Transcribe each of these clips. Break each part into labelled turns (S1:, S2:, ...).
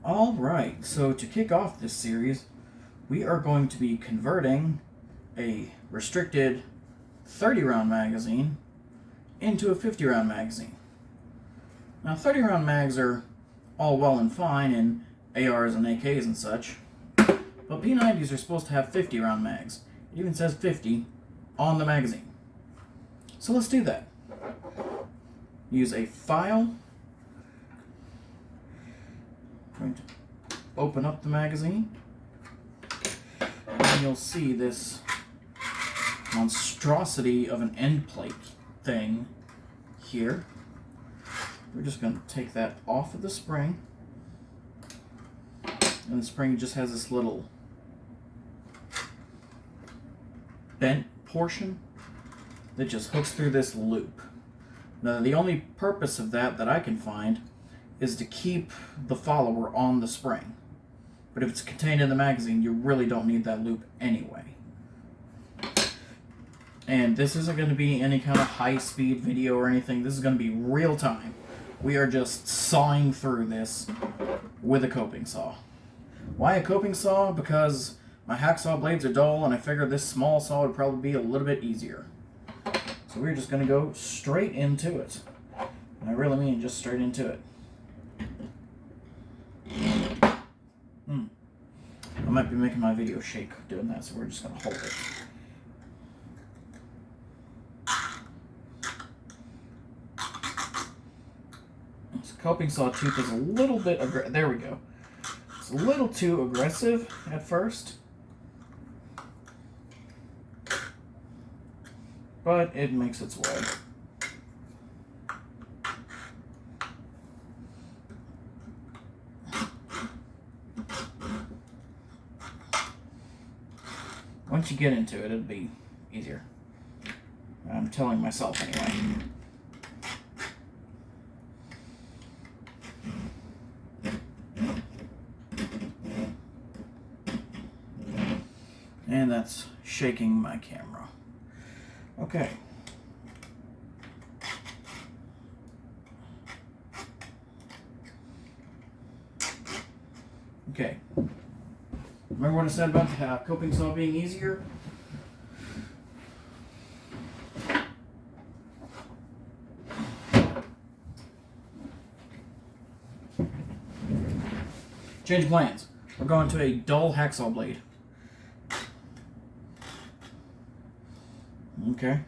S1: Alright, so to kick off this series, we are going to be converting a restricted 30-round magazine into a 50-round magazine. Now, 30-round mags are all well and fine in ARs and AKs and such, but P90s are supposed to have 50-round mags. It even says 50 on the magazine. So let's do that. Use a file. I'm going to open up the magazine, and you'll see this monstrosity of an end plate thing here. We're just going to take that off of the spring, and the spring just has this little bent portion that just hooks through this loop. Now, the only purpose of that I can find is to keep the follower on the spring. But if it's contained in the magazine, you really don't need that loop anyway. And this isn't going to be any kind of high-speed video or anything. This is going to be real time. We are just sawing through this with a coping saw. Why a coping saw? Because my hacksaw blades are dull, and I figured this small saw would probably be a little bit easier. So we're just going to go straight into it. And I really mean just straight into it. I might be making my video shake doing that, so we're just going to hold it. This coping saw tooth is a little bit there we go. It's a little too aggressive at first, but it makes its way. Once you get into it, it'll be easier. I'm telling myself anyway. And that's shaking my camera. Okay. Okay. Remember what I said about the coping saw being easier? Change of plans. We're going to a dull hacksaw blade. Okay.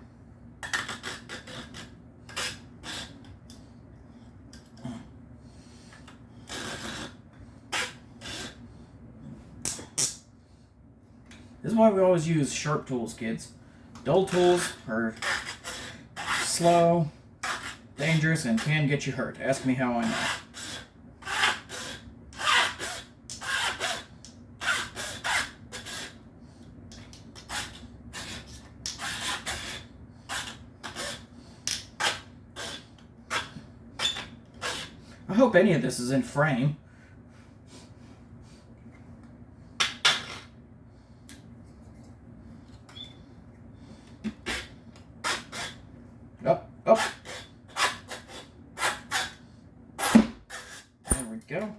S1: This is why we always use sharp tools, kids. Dull tools are slow, dangerous, and can get you hurt. Ask me how I know. I hope any of this is in frame. Up, up. There we go.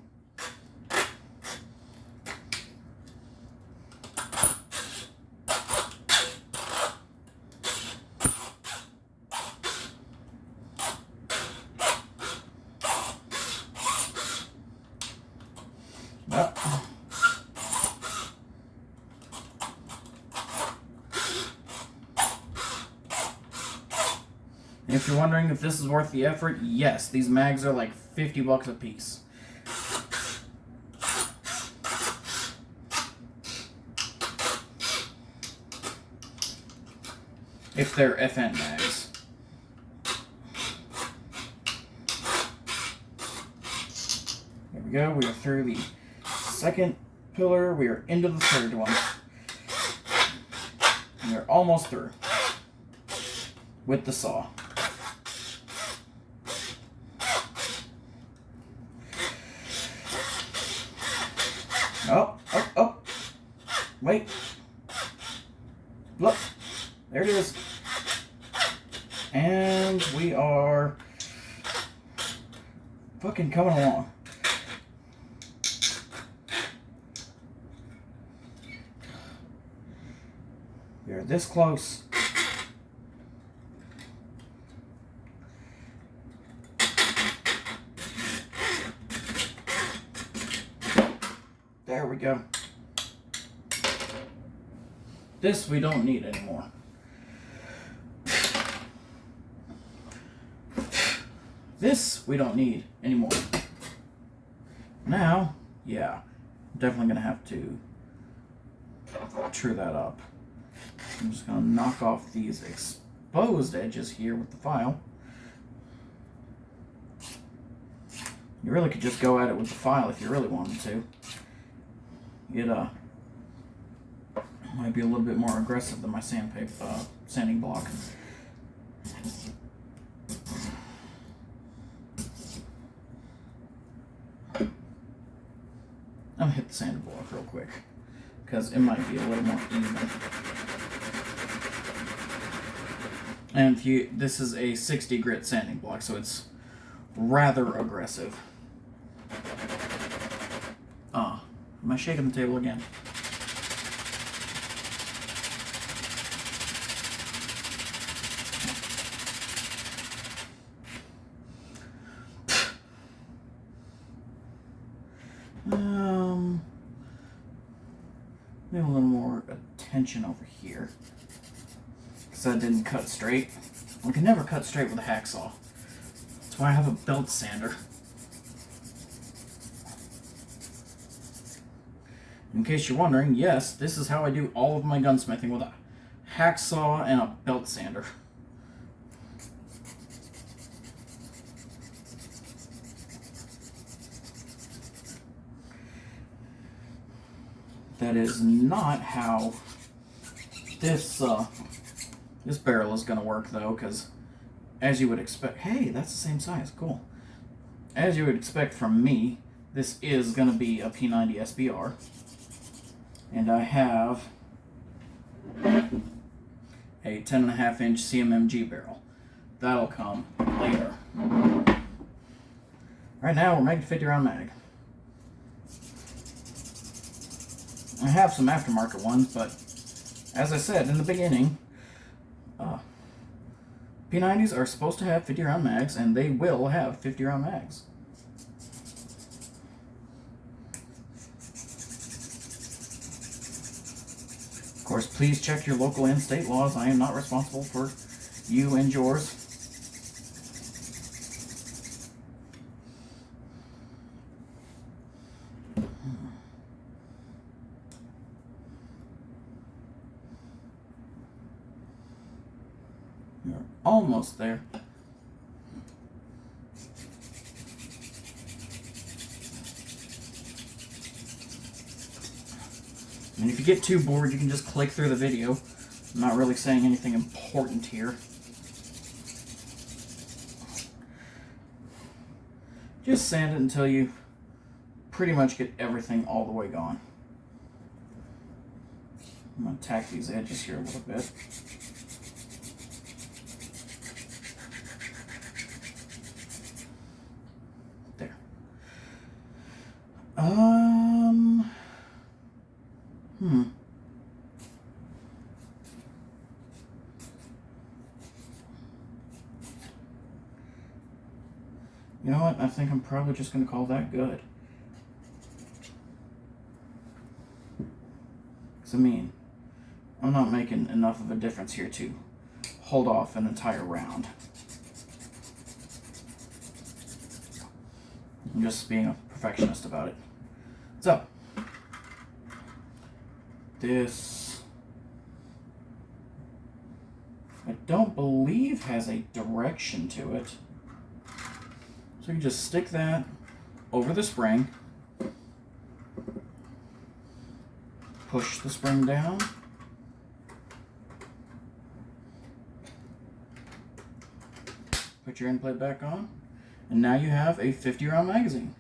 S1: Up. If you're wondering if this is worth the effort, yes, these mags are like $50 a piece. If they're FN mags. There we go, we are through the second pillar, we are into the third one. And we're almost through with the saw. Oh, oh, oh. Wait. Look. There it is. And we are fucking coming along. They're this close. There we go. This we don't need anymore. This we don't need anymore. Now, yeah, I'm definitely going to have to true that up. I'm just going to knock off these exposed edges here with the file. You really could just go at it with the file if you really wanted to. It might be a little bit more aggressive than my sanding block. I'm going to hit the sanding block real quick, because it might be a little more even. And this is a 60 grit sanding block, so it's rather aggressive. Am I shaking the table again? Maybe a little more attention over here, because that didn't cut straight. We can never cut straight with a hacksaw. That's why I have a belt sander. In case you're wondering, yes, this is how I do all of my gunsmithing, with a hacksaw and a belt sander. That is not how this barrel is going to work, though, because as you would expect... Hey, that's the same size. Cool. As you would expect from me, this is going to be a P90 SBR. And I have a 10.5-inch CMMG barrel. That'll come later. Right now, we're making a 50-round mag. I have some aftermarket ones, but as I said in the beginning, P90s are supposed to have 50-round mags, and they will have 50-round mags. Of course, please check your local and state laws. I am not responsible for you and yours. You're almost there. And if you get too bored, you can just click through the video. I'm not really saying anything important here. Just sand it until you pretty much get everything all the way gone. I'm going to tack these edges here a little bit. There. You know what? I think I'm probably just going to call that good. Because, I mean, I'm not making enough of a difference here to hold off an entire round. I'm just being a perfectionist about it. So, this, I don't believe has a direction to it. So you just stick that over the spring, push the spring down, put your end plate back on, and now you have a 50-round magazine.